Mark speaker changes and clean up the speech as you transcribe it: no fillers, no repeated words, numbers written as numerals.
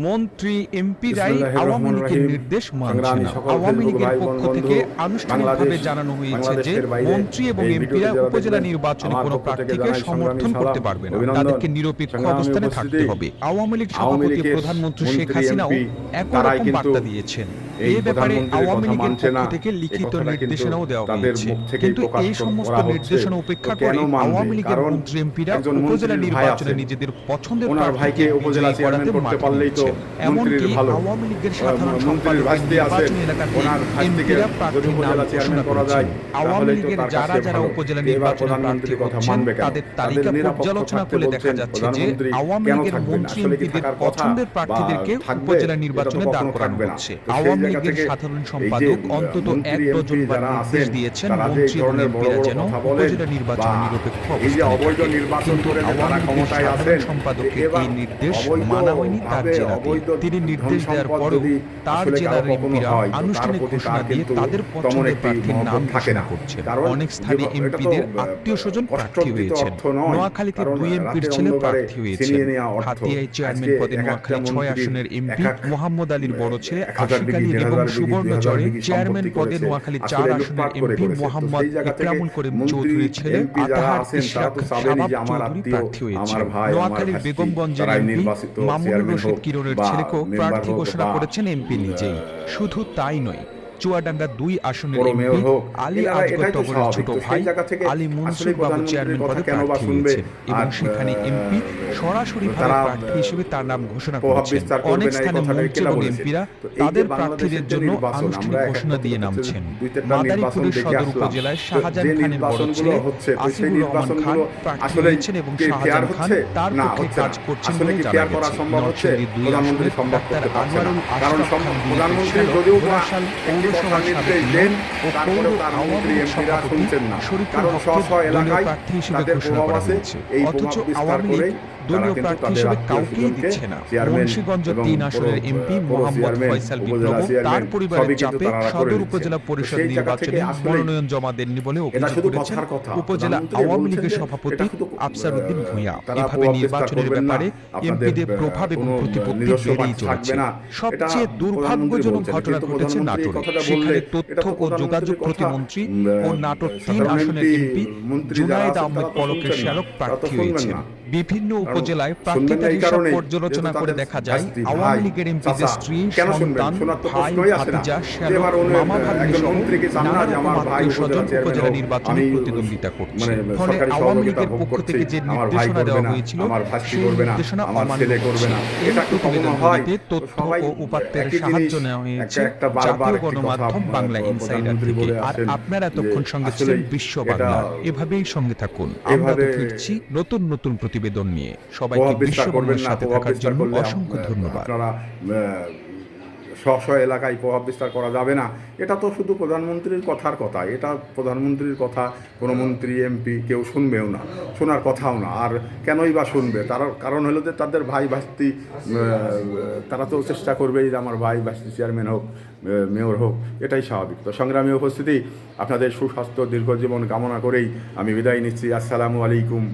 Speaker 1: মন্ত্রী এমপিরাই
Speaker 2: বিসমিল্লাহির
Speaker 1: আওয়ামী
Speaker 2: রহমানির
Speaker 1: লীগের
Speaker 2: রহিম।
Speaker 1: নির্দেশ মানছে
Speaker 2: সংগ্রামী
Speaker 1: না।
Speaker 2: সকল
Speaker 1: আওয়ামী
Speaker 2: ফেসবুক
Speaker 1: লীগের
Speaker 2: ভাই বোন
Speaker 1: পক্ষ
Speaker 2: বন্ধু,
Speaker 1: থেকে আনুষ্ঠানিকভাবে
Speaker 2: বাংলাদেশ
Speaker 1: জানানো হয়েছে যে
Speaker 2: বাংলাদেশের বাইরে
Speaker 1: মন্ত্রী এবং
Speaker 2: এই
Speaker 1: এমপিরা
Speaker 2: ভিডিওটি যারা
Speaker 1: উপজেলা
Speaker 2: দেখবেন,
Speaker 1: নির্বাচনে
Speaker 2: আমার
Speaker 1: কোনো
Speaker 2: পক্ষ থেকে
Speaker 1: প্রার্থীকে
Speaker 2: জানাই সংগ্রামী
Speaker 1: সমর্থন করতে
Speaker 2: সালাম,
Speaker 1: পারবে না।
Speaker 2: অভিনন্দন।
Speaker 1: তাদেরকে নিরপেক্ষ
Speaker 2: সংগ্রামী
Speaker 1: অবস্থানে থাকতে
Speaker 2: উপস্থিতি,
Speaker 1: হবে। আওয়ামী লীগ
Speaker 2: আওয়ামী
Speaker 1: সভাপতি
Speaker 2: লীগের
Speaker 1: প্রধানমন্ত্রী শেখ
Speaker 2: মন্ত্রী
Speaker 1: হাসিনাও
Speaker 2: এমপি
Speaker 1: একই
Speaker 2: তারাই
Speaker 1: রকম
Speaker 2: কিন্তু
Speaker 1: বার্তা দিয়েছেন।
Speaker 2: এই
Speaker 1: এ ব্যাপারে
Speaker 2: প্রধানমন্ত্রীর
Speaker 1: আওয়ামী
Speaker 2: কথা
Speaker 1: লীগের
Speaker 2: মানছে
Speaker 1: পক্ষ
Speaker 2: না,
Speaker 1: থেকে
Speaker 2: এই
Speaker 1: লিখিত
Speaker 2: কথাটা কিন্তু
Speaker 1: নির্দেশনাও দেওয়া
Speaker 2: তাদের
Speaker 1: হয়েছে।
Speaker 2: মুখ থেকেই
Speaker 1: কিন্তু
Speaker 2: প্রকাশ
Speaker 1: এই সমস্ত
Speaker 2: করা হচ্ছে।
Speaker 1: নির্দেশনা উপেক্ষা
Speaker 2: তো কেন
Speaker 1: করে
Speaker 2: মানবে?
Speaker 1: আওয়ামী লীগের
Speaker 2: কারণ
Speaker 1: মন্ত্রী এমপিরা
Speaker 2: একজন
Speaker 1: উপজেলা
Speaker 2: মন্ত্রীর ভাই
Speaker 1: নির্বাচনে
Speaker 2: আছেন,
Speaker 1: নিজেদের পছন্দের
Speaker 2: ওনার ভাইকে
Speaker 1: প্রার্থীকে
Speaker 2: উপজেলা
Speaker 1: বিজয়ী
Speaker 2: চেয়ারম্যান
Speaker 1: করাতে
Speaker 2: করতে
Speaker 1: মাঠে
Speaker 2: পারলেই তো
Speaker 1: নেমেছেন।
Speaker 2: মন্ত্রীর
Speaker 1: এমনকি
Speaker 2: ভালো।
Speaker 1: আওয়ামী লীগের সাধারণ
Speaker 2: মন্ত্রীর
Speaker 1: সম্পাদকের
Speaker 2: ভাইস্তি আছে,
Speaker 1: নির্বাচনী এলাকাতে
Speaker 2: ওনার ভাইস্তিকে
Speaker 1: এমপিরা
Speaker 2: যদি
Speaker 1: প্রার্থীর নাম
Speaker 2: উপজেলা
Speaker 1: ঘোষণা
Speaker 2: চেয়ারম্যান করা যায়,
Speaker 1: করেছেন। আওয়ামী
Speaker 2: তাহলেই তো
Speaker 1: লীগের
Speaker 2: তার
Speaker 1: যারা
Speaker 2: কাছে
Speaker 1: যারা
Speaker 2: ভালো।
Speaker 1: উপজেলা
Speaker 2: এবার
Speaker 1: নির্বাচনে প্রার্থী
Speaker 2: প্রধানমন্ত্রীর কথা
Speaker 1: হচ্ছেন
Speaker 2: মানবে কেন?
Speaker 1: তাদের
Speaker 2: তাদের
Speaker 1: তালিকা
Speaker 2: নিরপেক্ষ
Speaker 1: পর্যালোচনা
Speaker 2: থাকতে
Speaker 1: করলে দেখা
Speaker 2: বলছেন,
Speaker 1: যাচ্ছে যে
Speaker 2: প্রধানমন্ত্রী
Speaker 1: আওয়ামী
Speaker 2: কেন
Speaker 1: লীগের
Speaker 2: থাকবেন?
Speaker 1: মন্ত্রী
Speaker 2: আসলে কি
Speaker 1: এমপিদের
Speaker 2: থাকার কথা
Speaker 1: পছন্দের
Speaker 2: বা
Speaker 1: প্রার্থীদেরকে
Speaker 2: থাকবে?
Speaker 1: উপজেলা
Speaker 2: এটা তো
Speaker 1: নির্বাচনে দাঁড়
Speaker 2: কখনো
Speaker 1: করানো
Speaker 2: থাকবে না।
Speaker 1: হচ্ছে।
Speaker 2: তো সেই
Speaker 1: আওয়ামী
Speaker 2: জায়গা
Speaker 1: লীগের
Speaker 2: থেকে
Speaker 1: সাধারণ
Speaker 2: এই যে
Speaker 1: সম্পাদক অন্তত
Speaker 2: মন্ত্রী
Speaker 1: 1
Speaker 2: এমপি
Speaker 1: ডজন বার
Speaker 2: যারা
Speaker 1: নির্দেশ
Speaker 2: আছেন,
Speaker 1: দিয়েছেন
Speaker 2: তারা যে
Speaker 1: মন্ত্রী এবং
Speaker 2: ধরনের বড়
Speaker 1: এমপিরা
Speaker 2: বড়
Speaker 1: যেন
Speaker 2: কথা বলেন
Speaker 1: উপজেলা
Speaker 2: বা
Speaker 1: নির্বাচনে নিরপেক্ষ
Speaker 2: এই যে
Speaker 1: অবস্থানে
Speaker 2: অবৈধ
Speaker 1: থাকে।
Speaker 2: নির্বাচন
Speaker 1: কিন্তু
Speaker 2: করে যে তারা
Speaker 1: আওয়ামী লীগের
Speaker 2: ক্ষমতায়
Speaker 1: সাধারণ
Speaker 2: আছেন,
Speaker 1: সম্পাদকের
Speaker 2: এবার
Speaker 1: এই নির্দেশ
Speaker 2: অবৈধ
Speaker 1: মানা হয়নি তার
Speaker 2: ভাবে
Speaker 1: জেলাতে।
Speaker 2: অবৈধ
Speaker 1: তিনি
Speaker 2: ধন
Speaker 1: নির্দেশ দেওয়ার
Speaker 2: সম্পদ
Speaker 1: পরেও
Speaker 2: যদি
Speaker 1: তার
Speaker 2: আসলে কারো
Speaker 1: জেলার
Speaker 2: কখনো
Speaker 1: এমপিরা
Speaker 2: হয়, তো তার
Speaker 1: আনুষ্ঠানিক
Speaker 2: প্রতি
Speaker 1: ঘোষণা
Speaker 2: তার
Speaker 1: দিয়ে
Speaker 2: কিন্তু
Speaker 1: তাদের
Speaker 2: তেমন
Speaker 1: পছন্দের
Speaker 2: একটি
Speaker 1: প্রার্থীর নাম
Speaker 2: মহব্বত থাকে
Speaker 1: ঘোষণা
Speaker 2: না।
Speaker 1: করছেন।
Speaker 2: কারণ
Speaker 1: অনেক স্থানীয়
Speaker 2: এটা তো
Speaker 1: এমপিদের আত্মীয় স্বজন প্রার্থী
Speaker 2: কষ্টর্জিত
Speaker 1: হয়েছেন।
Speaker 2: অর্থ নয়,
Speaker 1: নোয়াখালীতে
Speaker 2: কারণ
Speaker 1: 2 এমপির
Speaker 2: রাতের
Speaker 1: ছেলে
Speaker 2: অন্ধকারে
Speaker 1: প্রার্থী হয়েছেন।
Speaker 2: ছিনিয়ে নেওয়া অর্থ।
Speaker 1: হাতিয়ায় চেয়ারম্যান
Speaker 2: আজকে
Speaker 1: পদে
Speaker 2: এক একটা
Speaker 1: নোয়াখালী 6
Speaker 2: মন্ত্রীর
Speaker 1: আসনের এমপি
Speaker 2: এক
Speaker 1: মোহাম্মদ আলীর বড় ছেলে
Speaker 2: 1000 বিঘি,
Speaker 1: আশিক আলী এবং
Speaker 2: 1000 বিঘি, 2000
Speaker 1: সুবর্ণচরে
Speaker 2: বিঘি
Speaker 1: চেয়ারম্যান
Speaker 2: সম্পত্তি
Speaker 1: পদে
Speaker 2: করেছে।
Speaker 1: নোয়াখালী 4
Speaker 2: আসলে
Speaker 1: আসনের
Speaker 2: লুটপাট করে
Speaker 1: এমপি
Speaker 2: করেছে। তো
Speaker 1: মোহাম্মদ
Speaker 2: সেই জায়গা থেকে
Speaker 1: ইকরামুল করিম
Speaker 2: মন্ত্রী
Speaker 1: চৌধুরীর ছেলে
Speaker 2: এমপি যারা
Speaker 1: আতাহার
Speaker 2: আছেন তারা
Speaker 1: ইশরাক
Speaker 2: তো চাবেনই
Speaker 1: শাবাব
Speaker 2: যে আমার
Speaker 1: চৌধুরী
Speaker 2: আত্মীয়,
Speaker 1: প্রার্থী
Speaker 2: আমার
Speaker 1: হয়েছেন।
Speaker 2: ভাই, আমার
Speaker 1: নোয়াখালীর
Speaker 2: ভাস্তি,
Speaker 1: বেগমগঞ্জের
Speaker 2: তারাই
Speaker 1: এমপি
Speaker 2: নির্বাচিত
Speaker 1: মামুনুর
Speaker 2: চেয়ারম্যান
Speaker 1: রশিদ
Speaker 2: হোক
Speaker 1: কিরণের
Speaker 2: বা
Speaker 1: ছেলেকেও
Speaker 2: মেম্বার
Speaker 1: প্রার্থী
Speaker 2: হোক
Speaker 1: ঘোষণা
Speaker 2: বা
Speaker 1: করেছেন এমপি নিজেই। শুধু তাই নয়, চুয়াডাঙ্গা 2 আসনের
Speaker 2: বড়
Speaker 1: এমপি
Speaker 2: মেয়র হোক,
Speaker 1: আলী
Speaker 2: এনারা
Speaker 1: আজগর
Speaker 2: এটাই তো
Speaker 1: টগরের
Speaker 2: স্বাভাবিক।
Speaker 1: ছোট
Speaker 2: তো
Speaker 1: ভাই
Speaker 2: সেই জায়গা থেকে
Speaker 1: আলী
Speaker 2: আসলে
Speaker 1: মনসুর বাবু
Speaker 2: প্রধানমন্ত্রীর
Speaker 1: চেয়ারম্যান
Speaker 2: কথা
Speaker 1: পদে
Speaker 2: কেন বা
Speaker 1: প্রার্থী
Speaker 2: শুনবে?
Speaker 1: হয়েছেন এবং
Speaker 2: আর
Speaker 1: সেখানে এমপি সরাসরিভাবে
Speaker 2: তারা
Speaker 1: প্রার্থী হিসেবে তার নাম ঘোষণা
Speaker 2: প্রভাব
Speaker 1: করেছেন।
Speaker 2: বিস্তার করবে
Speaker 1: অনেক
Speaker 2: না, এই
Speaker 1: স্থানে
Speaker 2: কথাটাই
Speaker 1: মন্ত্রী
Speaker 2: কেলা
Speaker 1: এবং
Speaker 2: বলেছে।
Speaker 1: এমপিরা
Speaker 2: তো এই যে
Speaker 1: তাদের
Speaker 2: বাংলাদেশের
Speaker 1: প্রার্থীদের
Speaker 2: যে
Speaker 1: জন্য
Speaker 2: নির্বাচন,
Speaker 1: আনুষ্ঠানিক
Speaker 2: আমরা
Speaker 1: ঘোষণা দিয়ে
Speaker 2: হচ্ছে
Speaker 1: নামছেন।
Speaker 2: 2-3টা নির্বাচন
Speaker 1: মাদারীপুরের
Speaker 2: দেখে
Speaker 1: সদর
Speaker 2: আসলাম।
Speaker 1: উপজেলায়
Speaker 2: তো
Speaker 1: শাহজাহান
Speaker 2: যে
Speaker 1: খানের বড়
Speaker 2: নির্বাচনগুলো
Speaker 1: ছেলে
Speaker 2: হচ্ছে, তো সেই
Speaker 1: আসিফুর রহমান খান
Speaker 2: নির্বাচনগুলো
Speaker 1: প্রার্থী
Speaker 2: আসলে
Speaker 1: হয়েছেন এবং
Speaker 2: কি ফেয়ার
Speaker 1: শাহজাহান খান
Speaker 2: হচ্ছে?
Speaker 1: তার
Speaker 2: না,
Speaker 1: পক্ষে
Speaker 2: হচ্ছে
Speaker 1: কাজ
Speaker 2: না।
Speaker 1: করছেন
Speaker 2: আসলে
Speaker 1: বলে
Speaker 2: কি
Speaker 1: জানা
Speaker 2: ফেয়ার করা
Speaker 1: গেছে।
Speaker 2: সম্ভব হচ্ছে?
Speaker 1: নরসিংদী 2
Speaker 2: প্রধানমন্ত্রী
Speaker 1: আসনের
Speaker 2: সম্ভব
Speaker 1: ডাক্তার
Speaker 2: করতে পারছে না।
Speaker 1: আনোয়ারুল
Speaker 2: কারণ
Speaker 1: আশরাফ খান বিএনপির
Speaker 2: প্রধানমন্ত্রী
Speaker 1: শ্যালক,
Speaker 2: যদিও বা
Speaker 1: ঘোড়াশাল
Speaker 2: একটি কথা
Speaker 1: পৌরসভার সাবেক
Speaker 2: নির্দেশ
Speaker 1: মেয়র
Speaker 2: দেন,
Speaker 1: ও পৌর
Speaker 2: তারপরেও তার
Speaker 1: আওয়ামী
Speaker 2: মন্ত্রী
Speaker 1: লীগ
Speaker 2: এমপিরা
Speaker 1: সভাপতি
Speaker 2: শুনছেন না।
Speaker 1: শরীফুল
Speaker 2: কারণ
Speaker 1: হককে
Speaker 2: স্ব
Speaker 1: দলীয়
Speaker 2: এলাকায়
Speaker 1: প্রার্থী হিসেবে
Speaker 2: তাদের
Speaker 1: ঘোষণা
Speaker 2: প্রভাব
Speaker 1: করা
Speaker 2: আছে।
Speaker 1: হয়েছে।
Speaker 2: এই
Speaker 1: অথচ
Speaker 2: প্রভাব বিস্তার
Speaker 1: আওয়ামী লীগ
Speaker 2: করেই তারা
Speaker 1: দলীয়
Speaker 2: কিন্তু
Speaker 1: প্রার্থী
Speaker 2: তাদের
Speaker 1: হিসেবে
Speaker 2: আত্মীয়
Speaker 1: কাউকেই
Speaker 2: স্বজনকে
Speaker 1: দিচ্ছে না।
Speaker 2: চেয়ারম্যান
Speaker 1: মুন্সিগঞ্জ
Speaker 2: এবং
Speaker 1: 3 আসনের এমপি
Speaker 2: পৌর
Speaker 1: মোহাম্মদ
Speaker 2: চেয়ারম্যান,
Speaker 1: ফয়সাল
Speaker 2: উপজেলা
Speaker 1: বিপ্লব তার
Speaker 2: চেয়ারম্যান
Speaker 1: পরিবারের
Speaker 2: সবই কিন্তু
Speaker 1: চাপে
Speaker 2: তারা করে
Speaker 1: সদর
Speaker 2: দিচ্ছেন।
Speaker 1: উপজেলা
Speaker 2: তো
Speaker 1: পরিষদ
Speaker 2: সেই জায়গা থেকে
Speaker 1: নির্বাচনে
Speaker 2: আসলে
Speaker 1: মনোনয়ন জমা দেননি বলে
Speaker 2: এটা
Speaker 1: অভিযোগ
Speaker 2: শুধু
Speaker 1: করেছেন
Speaker 2: কথার কথা।
Speaker 1: উপজেলা
Speaker 2: প্রধানমন্ত্রী
Speaker 1: আওয়ামী
Speaker 2: বলছেন
Speaker 1: লীগের
Speaker 2: যে
Speaker 1: সভাপতি
Speaker 2: এটা শুধু
Speaker 1: আফসার উদ্দিন ভূঁইয়া।
Speaker 2: তারা
Speaker 1: এভাবে
Speaker 2: প্রভাব বিস্তার
Speaker 1: নির্বাচনের
Speaker 2: করবেন না,
Speaker 1: ব্যাপারে
Speaker 2: আপনাদের
Speaker 1: এমপিদের প্রভাব এবং
Speaker 2: কোনো
Speaker 1: প্রতিপত্তি
Speaker 2: নিজস্ব
Speaker 1: বেড়েই
Speaker 2: বার্তা থাকবে
Speaker 1: চলেছে।
Speaker 2: না। এটা
Speaker 1: সবচেয়ে
Speaker 2: প্রধানমন্ত্রী
Speaker 1: দুর্ভাগ্যজনক
Speaker 2: বলছেন।
Speaker 1: ঘটনা
Speaker 2: কিন্তু
Speaker 1: ঘটেছে
Speaker 2: প্রধানমন্ত্রী এই
Speaker 1: নাটোরে।
Speaker 2: কথাটা বললে
Speaker 1: সেখানে
Speaker 2: এটা
Speaker 1: তথ্য
Speaker 2: তো
Speaker 1: ও যোগাযোগ
Speaker 2: প্রধানমন্ত্রীর কথা।
Speaker 1: প্রতিমন্ত্রী ও নাটোর 3
Speaker 2: সাধারণ
Speaker 1: আসনের এমপি
Speaker 2: মন্ত্রী যারা
Speaker 1: জুনায়েদ
Speaker 2: আছেন
Speaker 1: আহমেদ
Speaker 2: তারা তো
Speaker 1: পলকের
Speaker 2: শুনছেন না,
Speaker 1: শ্যালক
Speaker 2: তারা তো
Speaker 1: প্রার্থী
Speaker 2: শুনবেন
Speaker 1: হয়েছেন।
Speaker 2: না।
Speaker 1: বিভিন্ন
Speaker 2: কারণ
Speaker 1: উপজেলায়
Speaker 2: শুনবেন
Speaker 1: প্রার্থীদের
Speaker 2: না এই
Speaker 1: হিসাব
Speaker 2: কারণেই
Speaker 1: পর্যালোচনা
Speaker 2: যেহেতু
Speaker 1: করে
Speaker 2: তাদের
Speaker 1: দেখা যায়
Speaker 2: ভাস্তি,
Speaker 1: আওয়ামী
Speaker 2: ভাই,
Speaker 1: লীগের এমপিদের
Speaker 2: চাচা,
Speaker 1: স্ত্রী,
Speaker 2: কেন শুনবেন?
Speaker 1: সন্তান,
Speaker 2: শোনার তো
Speaker 1: ভাই,
Speaker 2: প্রশ্নই আসে না।
Speaker 1: ভাতিজা,
Speaker 2: যে
Speaker 1: শ্যালক,
Speaker 2: এবার উনি
Speaker 1: মামা ভাগ্নে
Speaker 2: একজন
Speaker 1: সহ
Speaker 2: মন্ত্রীকে চান না
Speaker 1: নানা
Speaker 2: যে
Speaker 1: রকম
Speaker 2: আমার ভাই
Speaker 1: আত্মীয়
Speaker 2: উপজেলা
Speaker 1: স্বজন
Speaker 2: চেয়ারম্যান
Speaker 1: উপজেলা
Speaker 2: হোক,
Speaker 1: নির্বাচনে
Speaker 2: আমি
Speaker 1: প্রতিদ্বন্দ্বিতা করছে।
Speaker 2: মানে
Speaker 1: ফলে
Speaker 2: সরকারি
Speaker 1: আওয়ামী
Speaker 2: সহযোগিতা
Speaker 1: লীগের
Speaker 2: ভোগ
Speaker 1: পক্ষ
Speaker 2: করছি,
Speaker 1: থেকে যে
Speaker 2: আমার ভাই
Speaker 1: নির্দেশনা
Speaker 2: করবে
Speaker 1: দেওয়া
Speaker 2: না,
Speaker 1: হয়েছিল
Speaker 2: আমার ভাস্তি
Speaker 1: সেই
Speaker 2: করবে না,
Speaker 1: নির্দেশনা
Speaker 2: আমার
Speaker 1: অমান্য
Speaker 2: ছেলে করবে
Speaker 1: হচ্ছে।
Speaker 2: না।
Speaker 1: এই
Speaker 2: এটা কি কখনো হয়?
Speaker 1: প্রতিবেদনগুলিতে তথ্য
Speaker 2: সবাই
Speaker 1: ও উপাত্তের
Speaker 2: একই
Speaker 1: সাহায্য
Speaker 2: জিনিস
Speaker 1: নেওয়া হয়েছে
Speaker 2: একটা বারবার
Speaker 1: জাতীয়
Speaker 2: একটি কথা
Speaker 1: গণমাধ্যম বাংলা ইনসাইডার
Speaker 2: প্রধানমন্ত্রী
Speaker 1: থেকে।
Speaker 2: বলে
Speaker 1: আর
Speaker 2: আসেন
Speaker 1: আপনারা
Speaker 2: যে
Speaker 1: এতক্ষণ সঙ্গে
Speaker 2: আসলে
Speaker 1: ছিলেন বিশ্ব
Speaker 2: এটা
Speaker 1: বাংলা। এভাবেই সঙ্গে থাকুন। আমরা তো
Speaker 2: এভাবে
Speaker 1: ফিরছি নতুন নতুন প্রতিবেদন নিয়ে। সবাইকে
Speaker 2: প্রভাব
Speaker 1: বিশ্ব
Speaker 2: বিস্তার করবেন
Speaker 1: বাংলার
Speaker 2: না।
Speaker 1: সাথে
Speaker 2: প্রভাব
Speaker 1: থাকার
Speaker 2: বিস্তার
Speaker 1: জন্য
Speaker 2: করলে
Speaker 1: অসংখ্য ধন্যবাদ।
Speaker 2: আপনারা স্ব এলাকায় প্রভাব বিস্তার করা যাবে না। এটা তো শুধু প্রধানমন্ত্রীর কথার কথা। এটা প্রধানমন্ত্রীর কথা কোনো মন্ত্রী এমপি কেউ শুনবেও না, শোনার কথাও না। আর কেনই বা শুনবে? তার কারণ হলো যে তাদের ভাই ভাস্তি, তারা তো চেষ্টা করবেই যে আমার ভাই ভাস্তি চেয়ারম্যান হোক, মেয়র হোক, এটাই স্বাভাবিক। তো সংগ্রামী উপস্থিতি, আপনাদের সুস্বাস্থ্য দীর্ঘজীবন কামনা করেই আমি বিদায় নিচ্ছি। আসসালামু আলাইকুম।